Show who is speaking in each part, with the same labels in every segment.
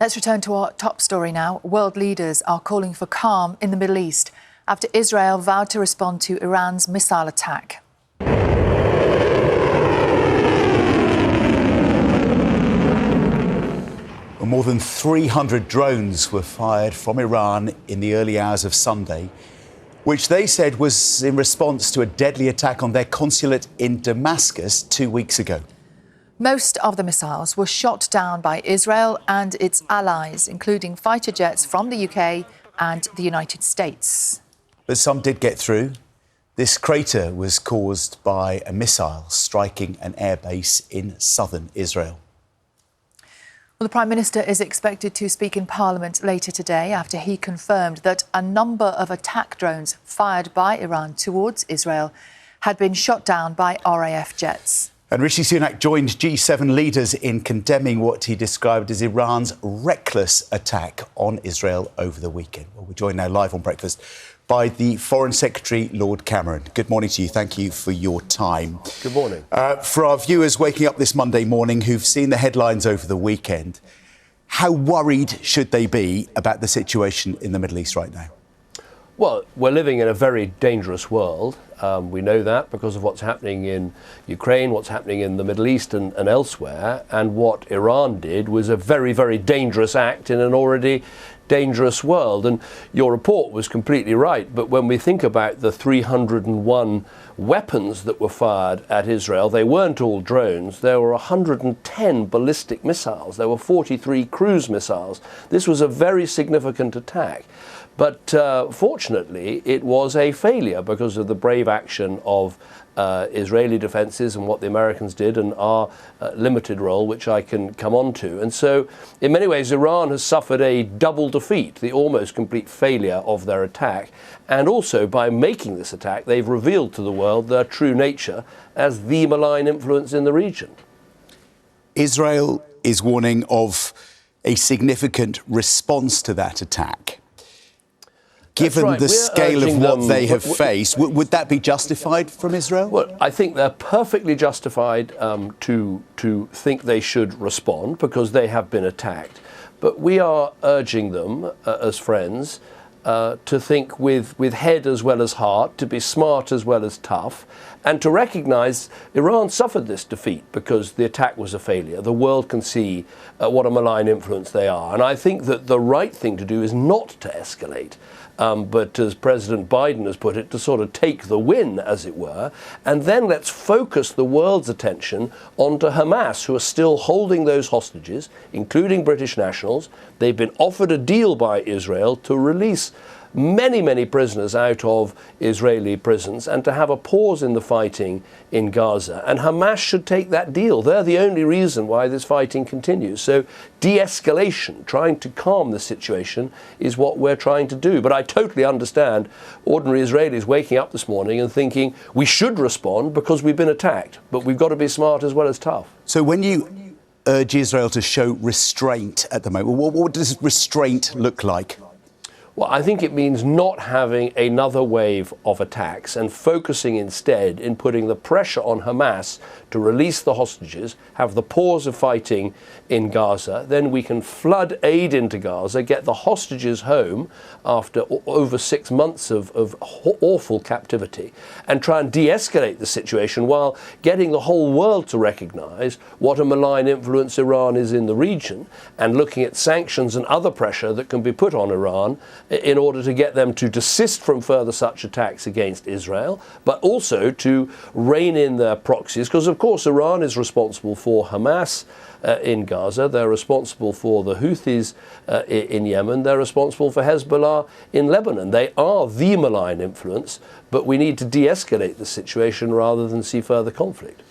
Speaker 1: Let's return to our top story now. World leaders are calling for calm in the Middle East after Israel vowed to respond to Iran's missile attack.
Speaker 2: More than 300 drones were fired from Iran in the early hours of Sunday, which they said was in response to a deadly attack on their consulate in Damascus 2 weeks ago.
Speaker 1: Most of the missiles were shot down by Israel and its allies, including fighter jets from the UK and the United States.
Speaker 2: But some did get through. This crater was caused by a missile striking an airbase in southern Israel.
Speaker 1: Well, the Prime Minister is expected to speak in Parliament later today after he confirmed that a number of attack drones fired by Iran towards Israel had been shot down by RAF jets.
Speaker 2: And Rishi Sunak joined G7 leaders in condemning what he described as Iran's reckless attack on Israel over the weekend. Well, we're joined now live on Breakfast by the Foreign Secretary, Lord Cameron. Good morning to you. Thank you for your time.
Speaker 3: Good morning.
Speaker 2: For our viewers waking up this Monday morning who've seen the headlines over the weekend, how worried should they be about the situation in the Middle East right now?
Speaker 3: Well, we're living in a very dangerous world. We know that because of what's happening in Ukraine, what's happening in the Middle East and elsewhere. And what Iran did was a very, very dangerous act in an already dangerous world. And your report was completely right. But when we think about the 301 weapons that were fired at Israel, they weren't all drones. There were 110 ballistic missiles. There were 43 cruise missiles. This was a very significant attack. But fortunately, it was a failure because of the brave action of Israeli defences and what the Americans did and our limited role, which I can come on to. And so, in many ways, Iran has suffered a double defeat, the almost complete failure of their attack. And also, by making this attack, they've revealed to the world their true nature as the malign influence in the region.
Speaker 2: Israel is warning of a significant response to that attack. Given the scale of what they have faced, would that be justified from Israel?
Speaker 3: Well, I think they're perfectly justified to think they should respond because they have been attacked. But we are urging them as friends to think with head as well as heart, to be smart as well as tough, and to recognise Iran suffered this defeat because the attack was a failure. The world can see what a malign influence they are. And I think that the right thing to do is not to escalate. But as President Biden has put it, to sort of take the win, as it were, and then let's focus the world's attention onto Hamas, who are still holding those hostages, including British nationals. They've been offered a deal by Israel to release many, many prisoners out of Israeli prisons and to have a pause in the fighting in Gaza. And Hamas should take that deal. They're the only reason why this fighting continues. So de-escalation, trying to calm the situation, is what we're trying to do. But I totally understand ordinary Israelis waking up this morning and thinking we should respond because we've been attacked. But we've got to be smart as well as tough.
Speaker 2: So when you urge Israel to show restraint at the moment, what does restraint look like?
Speaker 3: Well, I think it means not having another wave of attacks and focusing instead in putting the pressure on Hamas to release the hostages, have the pause of fighting in Gaza. Then we can flood aid into Gaza, get the hostages home after over 6 months of awful captivity, and try and de-escalate the situation while getting the whole world to recognise what a malign influence Iran is in the region and looking at sanctions and other pressure that can be put on Iran in order to get them to desist from further such attacks against Israel, but also to rein in their proxies, because of course Iran is responsible for Hamas in Gaza, they're responsible for the Houthis in Yemen, they're responsible for Hezbollah in Lebanon. They are the malign influence, but we need to de-escalate the situation rather than see further conflict.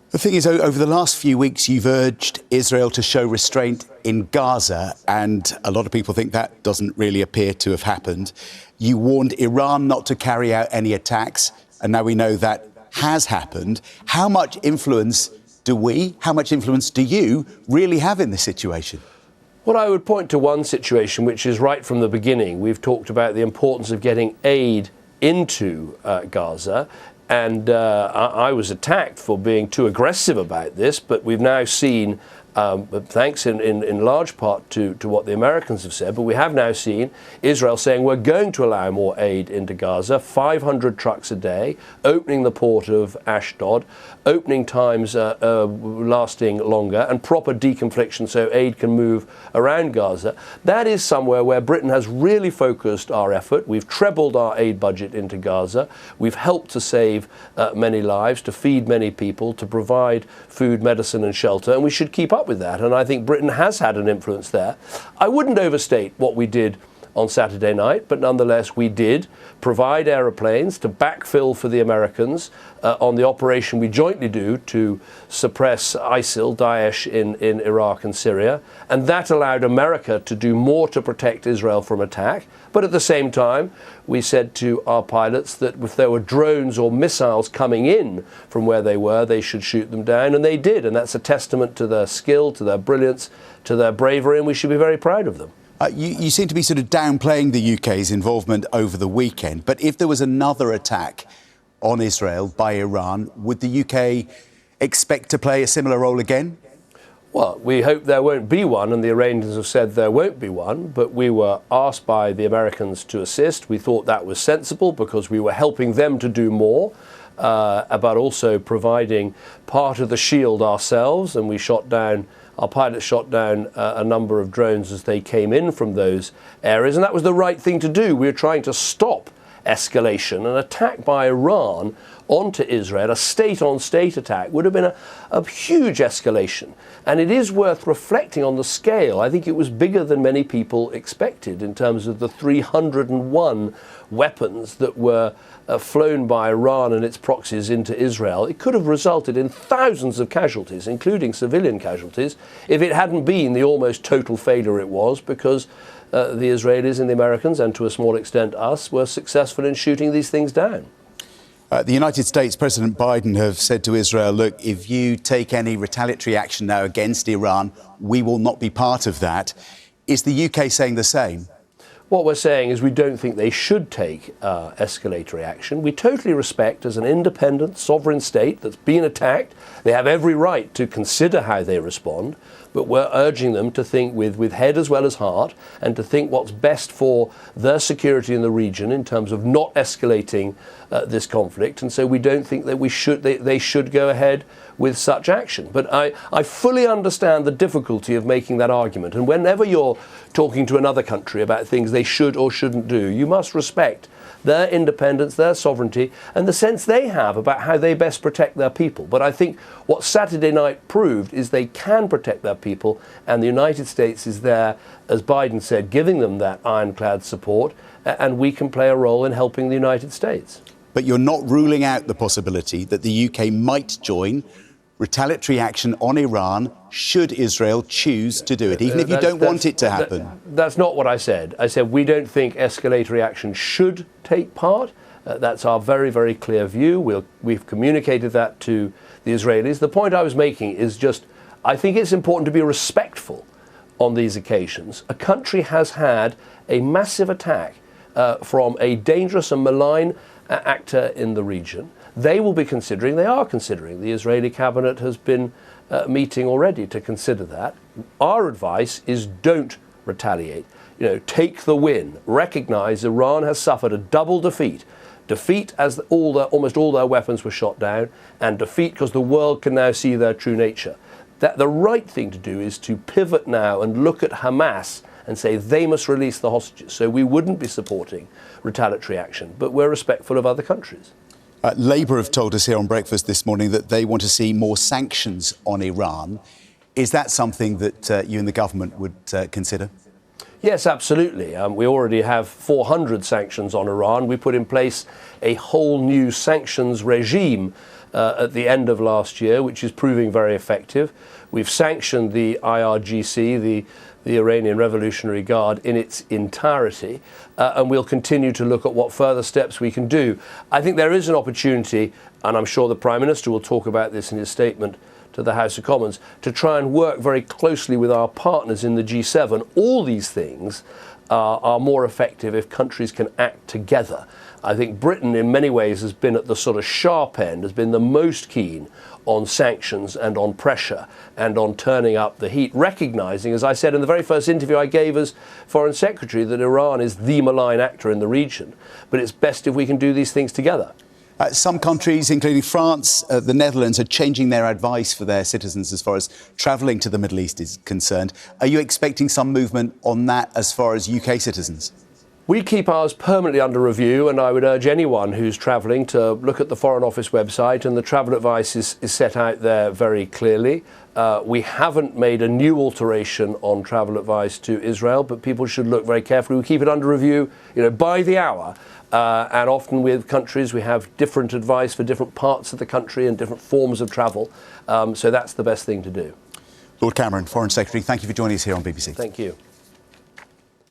Speaker 2: The thing is, over the last few weeks, you've urged Israel to show restraint in Gaza, and a lot of people think that doesn't really appear to have happened. You warned Iran not to carry out any attacks, and now we know that has happened. How much influence do you really have in this situation?
Speaker 3: Well, I would point to one situation, which is right from the beginning. We've talked about the importance of getting aid into Gaza. And I was attacked for being too aggressive about this, but we've now seen thanks in large part to what the Americans have said. But we have now seen Israel saying we're going to allow more aid into Gaza, 500 trucks a day, opening the port of Ashdod, opening times lasting longer, and proper deconfliction so aid can move around Gaza. That is somewhere where Britain has really focused our effort. We've trebled our aid budget into Gaza. We've helped to save many lives, to feed many people, to provide food, medicine and shelter, and we should keep up with that. And I think Britain has had an influence there. I wouldn't overstate what we did on Saturday night, but nonetheless we did provide aeroplanes to backfill for the Americans on the operation we jointly do to suppress ISIL, Daesh in Iraq and Syria. And that allowed America to do more to protect Israel from attack. But at the same time, we said to our pilots that if there were drones or missiles coming in from where they were, they should shoot them down, and they did. And that's a testament to their skill, to their brilliance, to their bravery, and we should be very proud of them.
Speaker 2: You seem to be sort of downplaying the UK's involvement over the weekend, but if there was another attack on Israel by Iran, would the UK expect to play a similar role again?
Speaker 3: Well, we hope there won't be one, and the Iranians have said there won't be one, but we were asked by the Americans to assist. We thought that was sensible because we were helping them to do more, but also providing part of the shield ourselves, and our pilots shot down a number of drones as they came in from those areas, and that was the right thing to do. We were trying to stop escalation. An attack by Iran onto Israel, a state-on-state attack, would have been a huge escalation. And it is worth reflecting on the scale. I think it was bigger than many people expected in terms of the 301 weapons that were flown by Iran and its proxies into Israel. It could have resulted in thousands of casualties, including civilian casualties, if it hadn't been the almost total failure it was, because the Israelis and the Americans, and to a small extent us, were successful in shooting these things down.
Speaker 2: The United States, President Biden, have said to Israel, look, if you take any retaliatory action now against Iran, we will not be part of that. Is the UK saying the same?
Speaker 3: What we're saying is we don't think they should take escalatory action. We totally respect, as an independent sovereign state that's been attacked, they have every right to consider how they respond, but we're urging them to think with head as well as heart, and to think what's best for their security in the region in terms of not escalating this conflict. And so we don't think that they should go ahead with such action. But I fully understand the difficulty of making that argument. And whenever you're talking to another country about things they should or shouldn't do, you must respect their independence, their sovereignty, and the sense they have about how they best protect their people. But I think what Saturday night proved is they can protect their people, and the United States is there, as Biden said, giving them that ironclad support, and we can play a role in helping the United States.
Speaker 2: But you're not ruling out the possibility that the UK might join retaliatory action on Iran should Israel choose to do it, even if you don't want it to happen?
Speaker 3: That's not what I said. I said we don't think escalatory action should take part. That's our very, very clear view. We've communicated that to the Israelis. The point I was making is just, I think it's important to be respectful on these occasions. A country has had a massive attack from a dangerous and malign actor in the region. They are considering, the Israeli cabinet has been meeting already to consider that. Our advice is don't retaliate. Take the win. Recognise Iran has suffered a double defeat. Defeat as almost all their weapons were shot down, and defeat because the world can now see their true nature. That the right thing to do is to pivot now and look at Hamas and say they must release the hostages. So we wouldn't be supporting retaliatory action, but we're respectful of other countries.
Speaker 2: Labour have told us here on Breakfast this morning that they want to see more sanctions on Iran. Is that something that you and the government would consider?
Speaker 3: Yes, absolutely. We already have 400 sanctions on Iran. We put in place a whole new sanctions regime at the end of last year, which is proving very effective. We've sanctioned the IRGC, the Iranian Revolutionary Guard, in its entirety, and we'll continue to look at what further steps we can do. I think there is an opportunity, and I'm sure the Prime Minister will talk about this in his statement to the House of Commons, to try and work very closely with our partners in the G7. All these things are more effective if countries can act together. I think Britain, in many ways, has been at the sort of sharp end, has been the most keen on sanctions and on pressure and on turning up the heat, recognising, as I said in the very first interview I gave as Foreign Secretary, that Iran is the malign actor in the region. But it's best if we can do these things together.
Speaker 2: Some countries, including France, the Netherlands, are changing their advice for their citizens as far as travelling to the Middle East is concerned. Are you expecting some movement on that as far as UK citizens?
Speaker 3: We keep ours permanently under review, and I would urge anyone who's travelling to look at the Foreign Office website, and the travel advice is set out there very clearly. We haven't made a new alteration on travel advice to Israel, but people should look very carefully. We keep it under review, by the hour. And often with countries, we have different advice for different parts of the country and different forms of travel. So that's the best thing to do.
Speaker 2: Lord Cameron, Foreign Secretary, thank you for joining us here on BBC.
Speaker 3: Thank you.